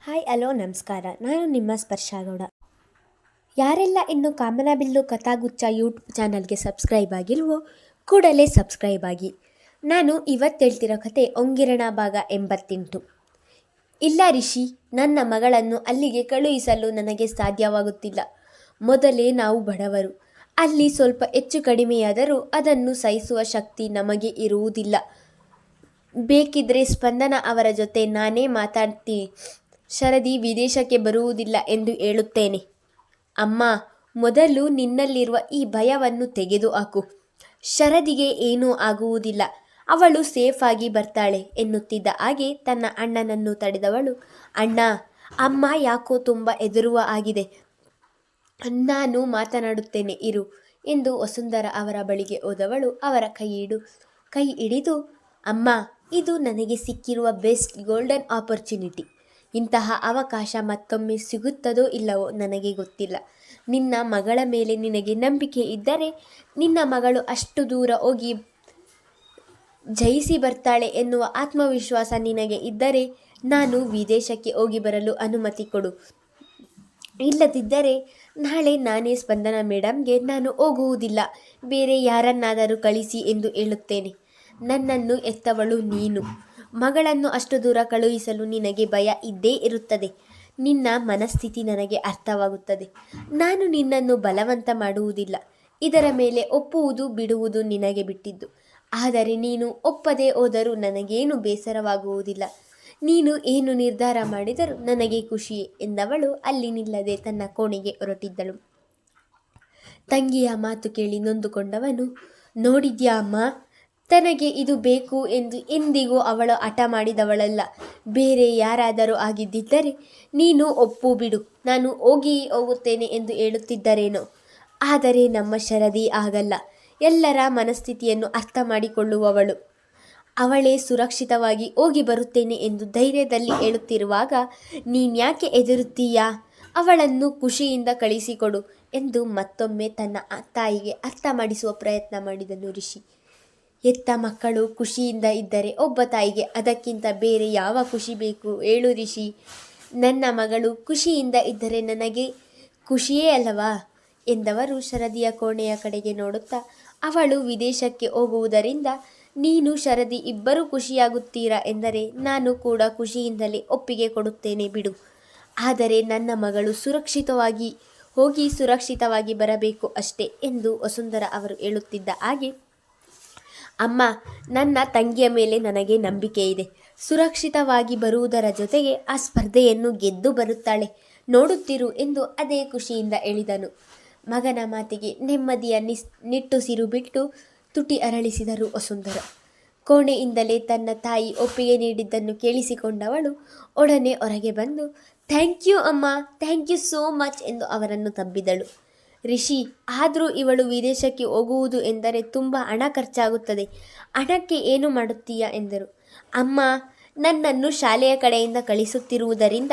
Hi hello ನಮಸ್ಕಾರ. ನಾನು ನಿಮ್ಮ ಸ್ಪರ್ಶಾಗೌಡ. ಯಾರೆಲ್ಲ ಇನ್ನು ಕಾಮನಬಿಲ್ಲು ಕಥಾಗುಚ್ಛ ಯೂಟ್ಯೂಬ್ ಚಾನಲ್ಗೆ ಸಬ್ಸ್ಕ್ರೈಬ್ ಆಗಿಲ್ವೋ ಕೂಡಲೇ ಸಬ್ಸ್ಕ್ರೈಬ್ ಆಗಿ. ನಾನು ಇವತ್ತು ಹೇಳ್ತಿರೋ ಕತೆ ಒಂಗಿರಣ ಭಾಗ 88. ಇಲ್ಲ ರಿಷಿ, ನನ್ನ ಮಗಳನ್ನು ಅಲ್ಲಿಗೆ ಕಳುಹಿಸಲು ನನಗೆ ಸಾಧ್ಯವಾಗುತ್ತಿಲ್ಲ. ಮೊದಲೇ ನಾವು ಬಡವರು. ಅಲ್ಲಿ ಸ್ವಲ್ಪ ಹೆಚ್ಚು ಕಡಿಮೆಯಾದರೂ ಅದನ್ನು ಸಹಿಸುವ ಶಕ್ತಿ ನಮಗೆ ಇರುವುದಿಲ್ಲ. ಬೇಕಿದ್ರೆ ಸ್ಪಂದನ ಅವರ ಜೊತೆ ನಾನೇ ಮಾತಾಡ್ತೀನಿ. ಶರದಿ ವಿದೇಶಕ್ಕೆ ಬರುವುದಿಲ್ಲ ಎಂದು ಹೇಳುತ್ತೇನೆ. ಅಮ್ಮ, ಮೊದಲು ನಿನ್ನಲ್ಲಿರುವ ಈ ಭಯವನ್ನು ತೆಗೆದು ಹಾಕು. ಶರದಿಗೆ ಏನೂ ಆಗುವುದಿಲ್ಲ, ಅವಳು ಸೇಫ್ ಆಗಿ ಬರ್ತಾಳೆ ಎನ್ನುತ್ತಿದ್ದ ಹಾಗೆ ತನ್ನ ಅಣ್ಣನನ್ನು ತಡೆದವಳು, ಅಣ್ಣ, ಅಮ್ಮ ಯಾಕೋ ತುಂಬ ಹೆದರುವ ಆಗಿದೆ, ನಾನು ಮಾತನಾಡುತ್ತೇನೆ ಇರು ಎಂದು ವಸುಂಧರ ಅವರ ಬಳಿಗೆ ಹೋದವಳು ಅವರ ಕೈ ಹಿಡಿದು, ಅಮ್ಮ, ಇದು ನನಗೆ ಸಿಕ್ಕಿರುವ ಬೆಸ್ಟ್ ಗೋಲ್ಡನ್ ಆಪರ್ಚುನಿಟಿ. ಇಂತಹ ಅವಕಾಶ ಮತ್ತೊಮ್ಮೆ ಸಿಗುತ್ತದೋ ಇಲ್ಲವೋ ನನಗೆ ಗೊತ್ತಿಲ್ಲ. ನಿನ್ನ ಮಗಳ ಮೇಲೆ ನಿನಗೆ ನಂಬಿಕೆ ಇದ್ದರೆ, ನಿನ್ನ ಮಗಳು ಅಷ್ಟು ದೂರ ಹೋಗಿ ಜಯಿಸಿ ಬರ್ತಾಳೆ ಎನ್ನುವ ಆತ್ಮವಿಶ್ವಾಸ ನಿನಗೆ ಇದ್ದರೆ ನಾನು ವಿದೇಶಕ್ಕೆ ಹೋಗಿ ಬರಲು ಅನುಮತಿ ಕೊಡು. ಇಲ್ಲದಿದ್ದರೆ ನಾಳೆ ನಾನೇ ಸ್ಪಂದನ ಮೇಡಮ್ಗೆ ನಾನು ಹೋಗುವುದಿಲ್ಲ, ಬೇರೆ ಯಾರನ್ನಾದರೂ ಕಳಿಸಿ ಎಂದು ಹೇಳುತ್ತೇನೆ. ನನ್ನನ್ನು ಎತ್ತವಳು ನೀನು. ಮಗಳನ್ನು ಅಷ್ಟು ದೂರ ಕಳುಹಿಸಲು ನಿನಗೆ ಭಯ ಇದ್ದೇ ಇರುತ್ತದೆ. ನಿನ್ನ ಮನಸ್ಥಿತಿ ನನಗೆ ಅರ್ಥವಾಗುತ್ತದೆ. ನಾನು ನಿನ್ನನ್ನು ಬಲವಂತ ಮಾಡುವುದಿಲ್ಲ. ಇದರ ಮೇಲೆ ಒಪ್ಪುವುದು ಬಿಡುವುದು ನಿನಗೆ ಬಿಟ್ಟಿದ್ದು. ಆದರೆ ನೀನು ಒಪ್ಪದೇ ಹೋದರೂ ನನಗೇನು ಬೇಸರವಾಗುವುದಿಲ್ಲ. ನೀನು ಏನು ನಿರ್ಧಾರ ಮಾಡಿದರೂ ನನಗೆ ಖುಷಿಯೇ ಎಂದವಳು ಅಲ್ಲಿ ನಿಲ್ಲದೆ ತನ್ನ ಕೋಣೆಗೆ ಹೊರಟಿದ್ದಳು. ತಂಗಿಯ ಮಾತು ಕೇಳಿ ನೊಂದುಕೊಂಡವನು, ನೋಡಿದ್ಯಾ ಅಮ್ಮ, ತನಗೆ ಇದು ಬೇಕು ಎಂದು ಎಂದಿಗೂ ಅವಳು ಹಠ ಮಾಡಿದವಳಲ್ಲ. ಬೇರೆ ಯಾರಾದರೂ ಆಗಿದ್ದಿದ್ದರೆ ನೀನು ಒಪ್ಪು ಬಿಡು, ನಾನು ಹೋಗುತ್ತೇನೆ ಎಂದು ಹೇಳುತ್ತಿದ್ದರೇನೋ. ಆದರೆ ನಮ್ಮ ಶರದಿ ಆಗಲ್ಲ. ಎಲ್ಲರ ಮನಸ್ಥಿತಿಯನ್ನು ಅರ್ಥ ಮಾಡಿಕೊಳ್ಳುವವಳು. ಅವಳೇ ಸುರಕ್ಷಿತವಾಗಿ ಹೋಗಿ ಬರುತ್ತೇನೆ ಎಂದು ಧೈರ್ಯದಲ್ಲಿ ಹೇಳುತ್ತಿರುವಾಗ ನೀನ್ಯಾಕೆ ಹೆದರುತ್ತೀಯಾ? ಅವಳನ್ನು ಖುಷಿಯಿಂದ ಕಳಿಸಿಕೊಡು ಎಂದು ಮತ್ತೊಮ್ಮೆ ತನ್ನ ತಾಯಿಗೆ ಅರ್ಥ ಮಾಡಿಸುವ ಪ್ರಯತ್ನ ಮಾಡಿದನು ರಿಷಿ. ಹೆತ್ತ ಮಕ್ಕಳು ಖುಷಿಯಿಂದ ಇದ್ದರೆ ಒಬ್ಬ ತಾಯಿಗೆ ಅದಕ್ಕಿಂತ ಬೇರೆ ಯಾವ ಖುಷಿ ಬೇಕು ಹೇಳು ರಿಷಿ? ನನ್ನ ಮಗಳು ಖುಷಿಯಿಂದ ಇದ್ದರೆ ನನಗೆ ಖುಷಿಯೇ ಅಲ್ಲವಾ ಎಂದವರು ಶರದಿಯ ಕೋಣೆಯ ಕಡೆಗೆ ನೋಡುತ್ತಾ, ಅವಳು ವಿದೇಶಕ್ಕೆ ಹೋಗುವುದರಿಂದ ನೀನು ಶರದಿ ಇಬ್ಬರೂ ಖುಷಿಯಾಗುತ್ತೀರಾ ಎಂದರೆ ನಾನು ಕೂಡ ಖುಷಿಯಿಂದಲೇ ಒಪ್ಪಿಗೆ ಕೊಡುತ್ತೇನೆ ಬಿಡು. ಆದರೆ ನನ್ನ ಮಗಳು ಸುರಕ್ಷಿತವಾಗಿ ಹೋಗಿ ಸುರಕ್ಷಿತವಾಗಿ ಬರಬೇಕು ಅಷ್ಟೇ ಎಂದು ವಸುಂಧರ ಅವರು ಹೇಳುತ್ತಿದ್ದ ಹಾಗೆ, ಅಮ್ಮ, ನನ್ನ ತಂಗಿಯ ಮೇಲೆ ನನಗೆ ನಂಬಿಕೆ ಇದೆ. ಸುರಕ್ಷಿತವಾಗಿ ಬರುವುದರ ಜೊತೆಗೆ ಆ ಸ್ಪರ್ಧೆಯನ್ನು ಗೆದ್ದು ಬರುತ್ತಾಳೆ, ನೋಡುತ್ತಿರು ಎಂದು ಅದೇ ಖುಷಿಯಿಂದ ಹೇಳಿದನು. ಮಗನ ಮಾತಿಗೆ ನೆಮ್ಮದಿಯ ನಿಟ್ಟುಸಿರು ಬಿಟ್ಟು ತುಟಿ ಅರಳಿಸಿದರು ವಸುಂಧರ. ಕೋಣೆಯಿಂದಲೇ ತನ್ನ ತಾಯಿ ಒಪ್ಪಿಗೆ ನೀಡಿದ್ದನ್ನು ಕೇಳಿಸಿಕೊಂಡವಳು ಒಡನೆ ಹೊರಗೆ ಬಂದು, ಥ್ಯಾಂಕ್ ಯು ಅಮ್ಮ, ಥ್ಯಾಂಕ್ ಯು ಸೋ ಮಚ್ ಎಂದು ಅವರನ್ನು ತಬ್ಬಿದಳು. ರಿಷಿ, ಆದರೂ ಇವಳು ವಿದೇಶಕ್ಕೆ ಹೋಗುವುದು ಎಂದರೆ ತುಂಬ ಹಣ ಖರ್ಚಾಗುತ್ತದೆ. ಹಣಕ್ಕೆ ಏನು ಮಾಡುತ್ತೀಯಾ ಎಂದರು. ಅಮ್ಮ, ನನ್ನನ್ನು ಶಾಲೆಯ ಕಡೆಯಿಂದ ಕಳಿಸುತ್ತಿರುವುದರಿಂದ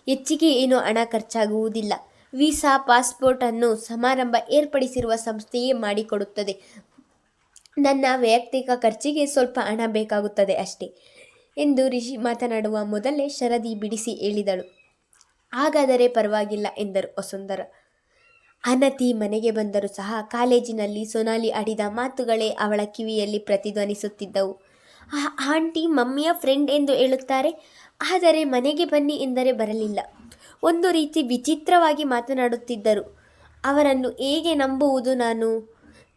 ಹೆಚ್ಚಿಗೆ ಏನು ಹಣ ಖರ್ಚಾಗುವುದಿಲ್ಲ. ವೀಸಾ ಪಾಸ್ಪೋರ್ಟನ್ನು ಸಮಾರಂಭ ಏರ್ಪಡಿಸಿರುವ ಸಂಸ್ಥೆಯೇ ಮಾಡಿಕೊಡುತ್ತದೆ. ನನ್ನ ವೈಯಕ್ತಿಕ ಖರ್ಚಿಗೆ ಸ್ವಲ್ಪ ಹಣ ಬೇಕಾಗುತ್ತದೆ ಅಷ್ಟೇ ಎಂದು ರಿಷಿ ಮಾತನಾಡುವ ಮೊದಲೇ ಶರದಿ ಬಿಡಿಸಿ ಹೇಳಿದಳು. ಹಾಗಾದರೆ ಪರವಾಗಿಲ್ಲ ಎಂದರು ವಸುಂಧರ. ಅನತಿ ಮನೆಗೆ ಬಂದರೂ ಸಹ ಕಾಲೇಜಿನಲ್ಲಿ ಸೊನಾಲಿ ಆಡಿದ ಮಾತುಗಳೇ ಅವಳ ಕಿವಿಯಲ್ಲಿ ಪ್ರತಿಧ್ವನಿಸುತ್ತಿದ್ದವು. ಆ ಆಂಟಿ ಮಮ್ಮಿಯ ಫ್ರೆಂಡ್ ಎಂದು ಹೇಳುತ್ತಾರೆ, ಆದರೆ ಮನೆಗೆ ಬನ್ನಿ ಎಂದರೆ ಬರಲಿಲ್ಲ. ಒಂದು ರೀತಿ ವಿಚಿತ್ರವಾಗಿ ಮಾತನಾಡುತ್ತಿದ್ದರು. ಅವರನ್ನು ಹೇಗೆ ನಂಬುವುದು ನಾನು?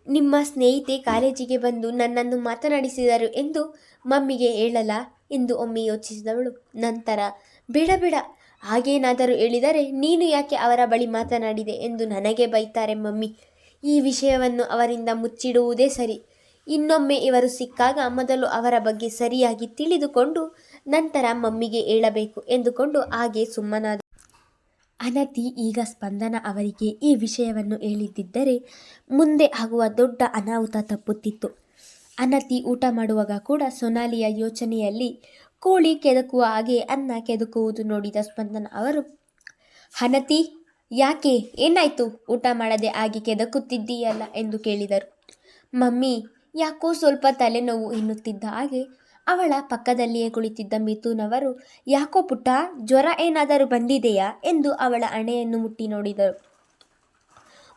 ನಿಮ್ಮ ಸ್ನೇಹಿತೆ ಕಾಲೇಜಿಗೆ ಬಂದು ನನ್ನನ್ನು ಮಾತನಾಡಿಸಿದರು ಎಂದು ಮಮ್ಮಿಗೆ ಹೇಳಲ್ಲ ಎಂದು ಒಮ್ಮೆ ಯೋಚಿಸಿದವಳು. ನಂತರ, ಬೇಡ ಬೇಡ, ಹಾಗೇನಾದರೂ ಹೇಳಿದರೆ ನೀನು ಯಾಕೆ ಅವರ ಬಳಿ ಮಾತನಾಡಿದೆ ಎಂದು ನನಗೆ ಬೈತಾರೆ ಮಮ್ಮಿ. ಈ ವಿಷಯವನ್ನು ಅವರಿಂದ ಮುಚ್ಚಿಡುವುದೇ ಸರಿ. ಇನ್ನೊಮ್ಮೆ ಇವರು ಸಿಕ್ಕಾಗ ಮೊದಲು ಅವರ ಬಗ್ಗೆ ಸರಿಯಾಗಿ ತಿಳಿದುಕೊಂಡು ನಂತರ ಮಮ್ಮಿಗೆ ಹೇಳಬೇಕು ಎಂದುಕೊಂಡು ಹಾಗೆ ಸುಮ್ಮನಾದ. ಅನತಿ ಈಗ ಸ್ಪಂದನ ಅವರಿಗೆ ಈ ವಿಷಯವನ್ನು ಹೇಳಿದ್ದರೆ ಮುಂದೆ ಆಗುವ ದೊಡ್ಡ ಅನಾಹುತ ತಪ್ಪುತ್ತಿತ್ತು. ಅನತಿ ಊಟ ಮಾಡುವಾಗ ಕೂಡ ಸೊನಾಲಿಯ ಯೋಚನೆಯಲ್ಲಿ ಕೋಳಿ ಕೆದಕುವ ಹಾಗೆ ಅನ್ನ ಕೆದಕುವುದು ನೋಡಿದ ಸ್ಪಂದನ ಅವರು, ಅನತಿ, ಯಾಕೆ, ಏನಾಯಿತು? ಊಟ ಮಾಡದೆ ಹಾಗೆ ಕೆದಕುತ್ತಿದ್ದೀಯಲ್ಲ ಎಂದು ಕೇಳಿದರು. ಮಮ್ಮಿ, ಯಾಕೋ ಸ್ವಲ್ಪ ತಲೆನೋವು ಎನ್ನುತ್ತಿದ್ದ ಹಾಗೆ ಅವಳ ಪಕ್ಕದಲ್ಲಿಯೇ ಕುಳಿತಿದ್ದ ಮಿಥುನ್ ಅವರು, ಯಾಕೋ ಪುಟ್ಟ, ಜ್ವರ ಏನಾದರೂ ಬಂದಿದೆಯಾ ಎಂದು ಅವಳ ಹಣೆಯನ್ನು ಮುಟ್ಟಿ ನೋಡಿದರು.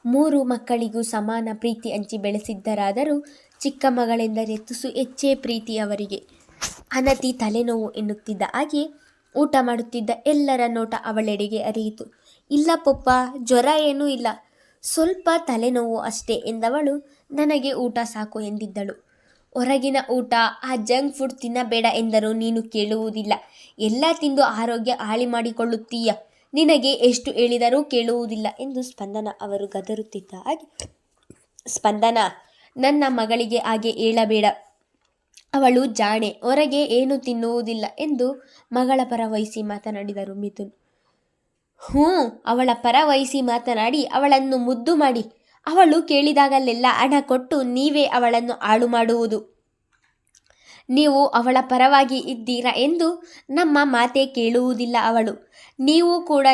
3 ಮಕ್ಕಳಿಗೂ ಸಮಾನ ಪ್ರೀತಿ ಹಂಚಿ ಬೆಳೆಸಿದ್ದರಾದರೂ ಚಿಕ್ಕ ಮಗಳೆಂದರೆ ತುಸು ಹೆಚ್ಚೇ ಪ್ರೀತಿ ಅವರಿಗೆ. ಅನತಿ ತಲೆನೋವು ಎನ್ನುತ್ತಿದ್ದ ಹಾಗೆ ಊಟ ಮಾಡುತ್ತಿದ್ದ ಎಲ್ಲರ ನೋಟ ಅವಳೆಡೆಗೆ ಹರಿಯಿತು. ಇಲ್ಲ ಪಪ್ಪ, ಜ್ವರ ಏನೂ ಇಲ್ಲ, ಸ್ವಲ್ಪ ತಲೆನೋವು ಅಷ್ಟೇ ಎಂದವಳು ನನಗೆ ಊಟ ಸಾಕು ಎಂದಿದ್ದಳು. ಹೊರಗಿನ ಊಟ, ಆ ಜಂಕ್ ಫುಡ್ ತಿನ್ನಬೇಡ ಎಂದರೂ ನೀನು ಕೇಳುವುದಿಲ್ಲ. ಎಲ್ಲ ತಿಂದು ಆರೋಗ್ಯ ಹಾಳಿ ಮಾಡಿಕೊಳ್ಳುತ್ತೀಯ. ನಿನಗೆ ಎಷ್ಟು ಹೇಳಿದರೂ ಕೇಳುವುದಿಲ್ಲ ಎಂದು ಸ್ಪಂದನ ಅವರು ಗದರುತ್ತಿದ್ದ ಹಾಗೆ, ಸ್ಪಂದನ, ನನ್ನ ಮಗಳಿಗೆ ಹಾಗೆ ಹೇಳಬೇಡ. ಅವಳು ಜಾಣೆ, ಹೊರಗೆ ಏನು ತಿನ್ನುವುದಿಲ್ಲ ಎಂದು ಮಗಳ ಪರ ವಹಿಸಿ ಮಾತನಾಡಿದರು ಮಿಥುನ್. ಅವಳ ಪರ ವಹಿಸಿ ಮಾತನಾಡಿ ಅವಳನ್ನು ಮುದ್ದು ಮಾಡಿ ಅವಳು ಕೇಳಿದಾಗಲೆಲ್ಲ ಹಣ ಕೊಟ್ಟು ನೀವೇ ಅವಳನ್ನು ಹಾಳು ಮಾಡುವುದು. ನೀವು ಅವಳ ಪರವಾಗಿ ಇದ್ದೀರಾ ಎಂದು ನಮ್ಮ ಮಾತೇ ಕೇಳುವುದಿಲ್ಲ ಅವಳು. ನೀವು ಕೂಡ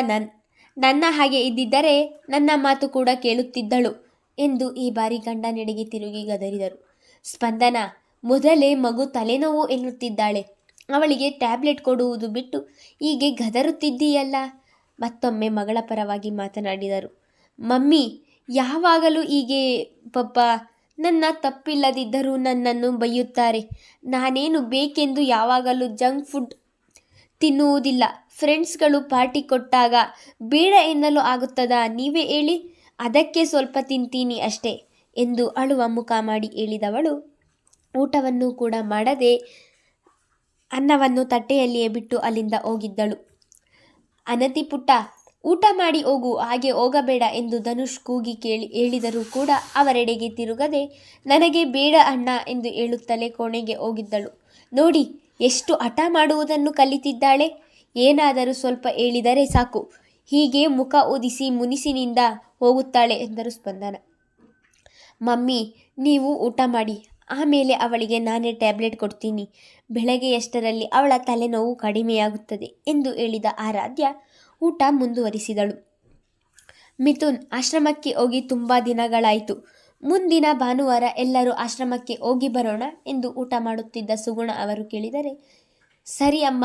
ನನ್ನ ಹಾಗೆ ಇದ್ದಿದ್ದರೆ ನನ್ನ ಮಾತು ಕೂಡ ಕೇಳುತ್ತಿದ್ದಳು ಎಂದು ಈ ಬಾರಿ ಗಂಡನೆಡೆಗೆ ತಿರುಗಿ ಗದರಿದರು. ಸ್ಪಂದನ, ಮೊದಲೇ ಮಗು ತಲೆನೋವು ಎನ್ನುತ್ತಿದ್ದಾಳೆ, ಅವಳಿಗೆ ಟ್ಯಾಬ್ಲೆಟ್ ಕೊಡುವುದು ಬಿಟ್ಟು ಹೀಗೆ ಗದರುತ್ತಿದ್ದೀಯಲ್ಲ. ಮತ್ತೊಮ್ಮೆ ಮಗಳ ಪರವಾಗಿ ಮಾತನಾಡಿದರು. ಮಮ್ಮಿ, ಯಾವಾಗಲೂ ಹೀಗೆ ಪಪ್ಪ, ನನ್ನ ತಪ್ಪಿಲ್ಲದಿದ್ದರೂ ನನ್ನನ್ನು ಬೈಯುತ್ತಾರೆ. ನಾನೇನು ಬೇಕೆಂದು ಯಾವಾಗಲೂ ಜಂಕ್ ಫುಡ್ ತಿನ್ನುವುದಿಲ್ಲ. ಫ್ರೆಂಡ್ಸ್ಗಳು ಪಾರ್ಟಿ ಕೊಟ್ಟಾಗ ಬೇಡ ಎನ್ನಲು ಆಗುತ್ತದಾ ನೀವೇ ಹೇಳಿ? ಅದಕ್ಕೆ ಸ್ವಲ್ಪ ತಿಂತೀನಿ ಅಷ್ಟೇ ಎಂದು ಅಳುವ ಮುಖ ಮಾಡಿ ಹೇಳಿದವಳು ಊಟವನ್ನು ಕೂಡ ಮಾಡದೆ ಅನ್ನವನ್ನು ತಟ್ಟೆಯಲ್ಲಿಯೇ ಬಿಟ್ಟು ಅಲ್ಲಿಂದ ಹೋಗಿದ್ದಳು. ಅನತಿ ಪುಟ್ಟ, ಊಟ ಮಾಡಿ ಹೋಗು, ಹಾಗೆ ಹೋಗಬೇಡ ಎಂದು ಧನುಷ್ ಕೂಗಿ ಹೇಳಿದರೂ ಕೂಡ ಅವರೆಡೆಗೆ ತಿರುಗದೆ ನನಗೆ ಬೇಡ ಅಣ್ಣ ಎಂದು ಹೇಳುತ್ತಲೇ ಕೋಣೆಗೆ ಹೋಗಿದ್ದಳು. ನೋಡಿ, ಎಷ್ಟು ಹಠ ಮಾಡುವುದನ್ನು ಕಲಿತಿದ್ದಾಳೆ. ಏನಾದರೂ ಸ್ವಲ್ಪ ಹೇಳಿದರೆ ಸಾಕು, ಹೀಗೆ ಮುಖ ಊದಿಸಿ ಮುನಿಸಿನಿಂದ ಹೋಗುತ್ತಾಳೆ ಎಂದರು ಸ್ಪಂದನ. ಮಮ್ಮಿ, ನೀವು ಊಟ ಮಾಡಿ, ಆಮೇಲೆ ಅವಳಿಗೆ ನಾನೇ ಟ್ಯಾಬ್ಲೆಟ್ ಕೊಡ್ತೀನಿ. ಬೆಳಗ್ಗೆಯಷ್ಟರಲ್ಲಿ ಅವಳ ತಲೆನೋವು ಕಡಿಮೆಯಾಗುತ್ತದೆ ಎಂದು ಹೇಳಿದ ಆರಾಧ್ಯ ಊಟ ಮುಂದುವರಿಸಿದಳು. ಮಿಥುನ್, ಆಶ್ರಮಕ್ಕೆ ಹೋಗಿ ತುಂಬ ದಿನಗಳಾಯಿತು. ಮುಂದಿನ ಭಾನುವಾರ ಎಲ್ಲರೂ ಆಶ್ರಮಕ್ಕೆ ಹೋಗಿ ಬರೋಣ ಎಂದು ಊಟ ಮಾಡುತ್ತಿದ್ದ ಸುಗುಣ ಅವರು ಕೇಳಿದರೆ, ಸರಿ ಅಮ್ಮ,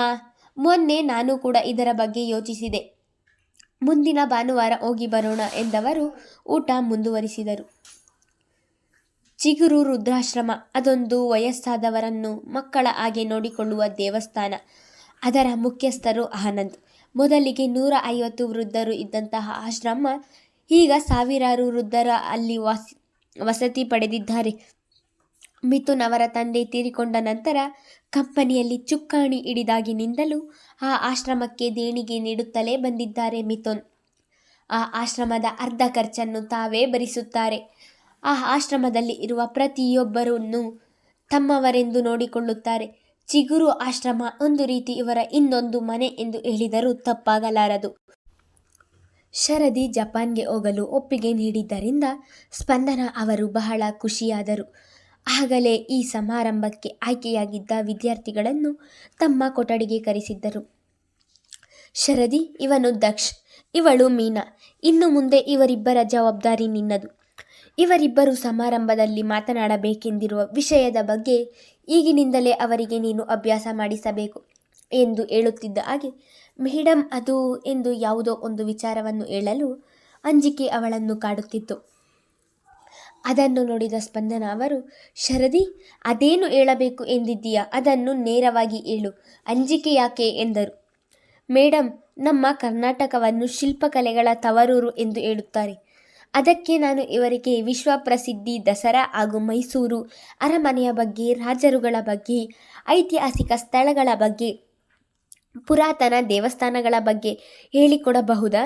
ಮೊನ್ನೆ ನಾನು ಕೂಡ ಇದರ ಬಗ್ಗೆ ಯೋಚಿಸಿದೆ. ಮುಂದಿನ ಭಾನುವಾರ ಹೋಗಿ ಬರೋಣ ಎಂದವರು ಊಟ ಮುಂದುವರಿಸಿದರು. ಚಿಗುರು ವೃದ್ಧಾಶ್ರಮ ಅದೊಂದು ವಯಸ್ಸಾದವರನ್ನು ಮಕ್ಕಳ ಹಾಗೆ ನೋಡಿಕೊಳ್ಳುವ ದೇವಸ್ಥಾನ. ಅದರ ಮುಖ್ಯಸ್ಥರು ಆನಂದ್. ಮೊದಲಿಗೆ 150 ವೃದ್ಧರು ಇದ್ದಂತಹ ಆಶ್ರಮ ಈಗ ಸಾವಿರಾರು ವೃದ್ಧರ ಅಲ್ಲಿ ವಸತಿ ಪಡೆದಿದ್ದಾರೆ. ಮಿಥುನ್ ಅವರ ತಂದೆ ತೀರಿಕೊಂಡ ನಂತರ ಕಂಪನಿಯಲ್ಲಿ ಚುಕ್ಕಾಣಿ ಹಿಡಿದಾಗಿನಿಂದಲೂ ಆ ಆಶ್ರಮಕ್ಕೆ ದೇಣಿಗೆ ನೀಡುತ್ತಲೇ ಬಂದಿದ್ದಾರೆ ಮಿಥುನ್. ಆ ಆಶ್ರಮದ ಅರ್ಧ ಖರ್ಚನ್ನು ತಾವೇ ಭರಿಸುತ್ತಾರೆ. ಆ ಆಶ್ರಮದಲ್ಲಿ ಇರುವ ಪ್ರತಿಯೊಬ್ಬರನ್ನು ತಮ್ಮವರೆಂದು ನೋಡಿಕೊಳ್ಳುತ್ತಾರೆ. ಚಿಗುರು ಆಶ್ರಮ ಒಂದು ರೀತಿ ಇವರ ಇನ್ನೊಂದು ಮನೆ ಎಂದು ಹೇಳಿದರೂ ತಪ್ಪಾಗಲಾರದು. ಶರದಿ ಜಪಾನ್ಗೆ ಹೋಗಲು ಒಪ್ಪಿಗೆ ನೀಡಿದ್ದರಿಂದ ಸ್ಪಂದನ ಅವರು ಬಹಳ ಖುಷಿಯಾದರು. ಆಗಲೇ ಈ ಸಮಾರಂಭಕ್ಕೆ ಆಯ್ಕೆಯಾಗಿದ್ದ ವಿದ್ಯಾರ್ಥಿಗಳನ್ನು ತಮ್ಮ ಕೊಠಡಿಗೆ ಕರೆಸಿದ್ದರು. ಶರದಿ, ಇವನು ದಕ್ಷ್, ಇವಳು ಮೀನಾ. ಇನ್ನು ಮುಂದೆ ಇವರಿಬ್ಬರ ಜವಾಬ್ದಾರಿ ನಿನ್ನದು. ಇವರಿಬ್ಬರು ಸಮಾರಂಭದಲ್ಲಿ ಮಾತನಾಡಬೇಕೆಂದಿರುವ ವಿಷಯದ ಬಗ್ಗೆ ಈಗಿನಿಂದಲೇ ಅವರಿಗೆ ನೀನು ಅಭ್ಯಾಸ ಮಾಡಿಸಬೇಕು ಎಂದು ಹೇಳುತ್ತಿದ್ದ ಹಾಗೆ, ಮೇಡಮ್ ಅದು ಎಂದು ಯಾವುದೋ ಒಂದು ವಿಚಾರವನ್ನು ಹೇಳಲು ಅಂಜಿಕೆ ಅವಳನ್ನು ಕಾಡುತ್ತಿತ್ತು. ಅದನ್ನು ನೋಡಿದ ಸ್ಪಂದನ ಅವರು, ಶರದಿ, ಅದೇನು ಹೇಳಬೇಕು ಎಂದಿದ್ದೀಯಾ ಅದನ್ನು ನೇರವಾಗಿ ಹೇಳು, ಅಂಜಿಕೆ ಯಾಕೆ ಎಂದರು. ಮೇಡಮ್, ನಮ್ಮ ಕರ್ನಾಟಕವನ್ನು ಶಿಲ್ಪಕಲೆಗಳ ತವರೂರು ಎಂದು ಹೇಳುತ್ತಾರೆ. ಅದಕ್ಕೆ ನಾನು ಇವರಿಗೆ ವಿಶ್ವಪ್ರಸಿದ್ಧಿ ದಸರಾ ಹಾಗೂ ಮೈಸೂರು ಅರಮನೆಯ ಬಗ್ಗೆ, ರಾಜರುಗಳ ಬಗ್ಗೆ, ಐತಿಹಾಸಿಕ ಸ್ಥಳಗಳ ಬಗ್ಗೆ, ಪುರಾತನ ದೇವಸ್ಥಾನಗಳ ಬಗ್ಗೆ ಹೇಳಿಕೊಡಬಹುದಾ?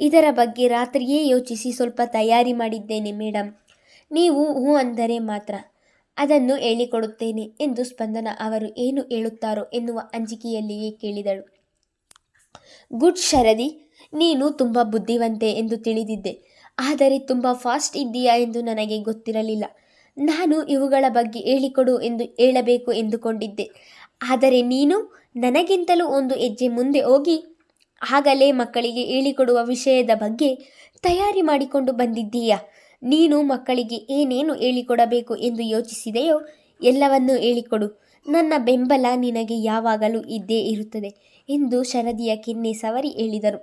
ಇದರ ಬಗ್ಗೆ ರಾತ್ರಿಯೇ ಯೋಚಿಸಿ ಸ್ವಲ್ಪ ತಯಾರಿ ಮಾಡಿದ್ದೇನೆ ಮೇಡಮ್. ನೀವು ಹೂ ಅಂದರೆ ಮಾತ್ರ ಅದನ್ನು ಹೇಳಿಕೊಡುತ್ತೇನೆ ಎಂದು ಸ್ಪಂದನ ಅವರು ಏನು ಹೇಳುತ್ತಾರೋ ಎನ್ನುವ ಅಂಜಿಕೆಯಲ್ಲಿಯೇ ಕೇಳಿದಳು. ಗುಡ್ ಶರದಿ, ನೀನು ತುಂಬ ಬುದ್ಧಿವಂತೆ ಎಂದು ತಿಳಿದಿದ್ದೆ. ಆದರೆ ತುಂಬ ಫಾಸ್ಟ್ ಇದ್ದೀಯಾ ಎಂದು ನನಗೆ ಗೊತ್ತಿರಲಿಲ್ಲ. ನಾನು ಇವುಗಳ ಬಗ್ಗೆ ಹೇಳಿಕೊಡು ಎಂದು ಹೇಳಬೇಕು ಎಂದುಕೊಂಡಿದ್ದೆ. ಆದರೆ ನೀನು ನನಗಿಂತಲೂ ಒಂದು ಹೆಜ್ಜೆ ಮುಂದೆ ಹೋಗಿ ಆಗಲೇ ಮಕ್ಕಳಿಗೆ ಹೇಳಿಕೊಡುವ ವಿಷಯದ ಬಗ್ಗೆ ತಯಾರಿ ಮಾಡಿಕೊಂಡು ಬಂದಿದ್ದೀಯಾ. ನೀನು ಮಕ್ಕಳಿಗೆ ಏನೇನು ಹೇಳಿಕೊಡಬೇಕು ಎಂದು ಯೋಚಿಸಿದೆಯೋ ಎಲ್ಲವನ್ನೂ ಹೇಳಿಕೊಡು. ನನ್ನ ಬೆಂಬಲ ನಿನಗೆ ಯಾವಾಗಲೂ ಇದ್ದೇ ಇರುತ್ತದೆ ಎಂದು ಶರದಿಯ ಕೆನ್ನೆ ಸವರಿ ಹೇಳಿದರು.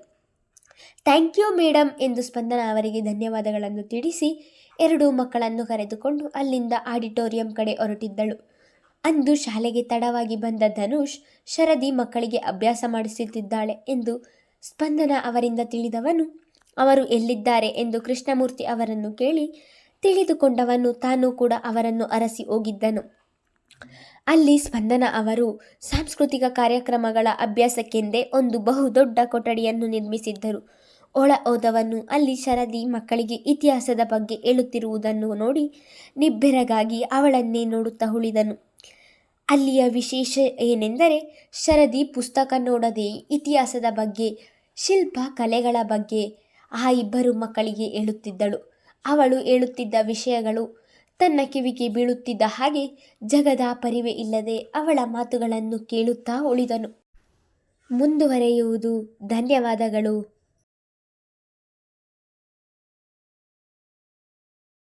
ಥ್ಯಾಂಕ್ ಯು ಮೇಡಮ್ ಎಂದು ಸ್ಪಂದನ ಅವರಿಗೆ ಧನ್ಯವಾದಗಳನ್ನು ತಿಳಿಸಿ 2 ಮಕ್ಕಳನ್ನು ಕರೆದುಕೊಂಡು ಅಲ್ಲಿಂದ ಆಡಿಟೋರಿಯಂ ಕಡೆ ಹೊರಟಿದ್ದಳು. ಅಂದು ಶಾಲೆಗೆ ತಡವಾಗಿ ಬಂದ ಧನುಷ್ ಶರದಿ ಮಕ್ಕಳಿಗೆ ಅಭ್ಯಾಸ ಮಾಡಿಸುತ್ತಿದ್ದಾಳೆ ಎಂದು ಸ್ಪಂದನ ಅವರಿಂದ ತಿಳಿದವನು ಅವರು ಎಲ್ಲಿದ್ದಾರೆ ಎಂದು ಕೃಷ್ಣಮೂರ್ತಿ ಅವರನ್ನು ಕೇಳಿ ತಿಳಿದುಕೊಂಡವನು ತಾನೂ ಕೂಡ ಅವರನ್ನು ಅರಸಿ ಹೋಗಿದ್ದನು. ಅಲ್ಲಿ ಸ್ಪಂದನ ಅವರು ಸಾಂಸ್ಕೃತಿಕ ಕಾರ್ಯಕ್ರಮಗಳ ಅಭ್ಯಾಸಕ್ಕೆಂದೇ ಒಂದು ಬಹುದೊಡ್ಡ ಕೊಠಡಿಯನ್ನು ನಿರ್ಮಿಸಿದ್ದರು. ಒಳ ಹೋದವನು ಅಲ್ಲಿ ಶರದಿ ಮಕ್ಕಳಿಗೆ ಇತಿಹಾಸದ ಬಗ್ಗೆ ಹೇಳುತ್ತಿರುವುದನ್ನು ನೋಡಿ ನಿಬ್ಬೆರಗಾಗಿ ಅವಳನ್ನೇ ನೋಡುತ್ತಾ ಉಳಿದನು. ಅಲ್ಲಿಯ ವಿಶೇಷ ಏನೆಂದರೆ ಶರದಿ ಪುಸ್ತಕ ನೋಡದೆ ಇತಿಹಾಸದ ಬಗ್ಗೆ, ಶಿಲ್ಪ ಕಲೆಗಳ ಬಗ್ಗೆ ಆ 2 ಮಕ್ಕಳಿಗೆ ಹೇಳುತ್ತಿದ್ದಳು. ಅವಳು ಹೇಳುತ್ತಿದ್ದ ವಿಷಯಗಳು ತನ್ನ ಕಿವಿಗೆ ಬೀಳುತ್ತಿದ್ದ ಹಾಗೆ ಜಗದ ಪರಿವೆ ಇಲ್ಲದೆ ಅವಳ ಮಾತುಗಳನ್ನು ಕೇಳುತ್ತಾ ಉಳಿದನು. ಮುಂದುವರೆಯುವುದು. ಧನ್ಯವಾದಗಳು.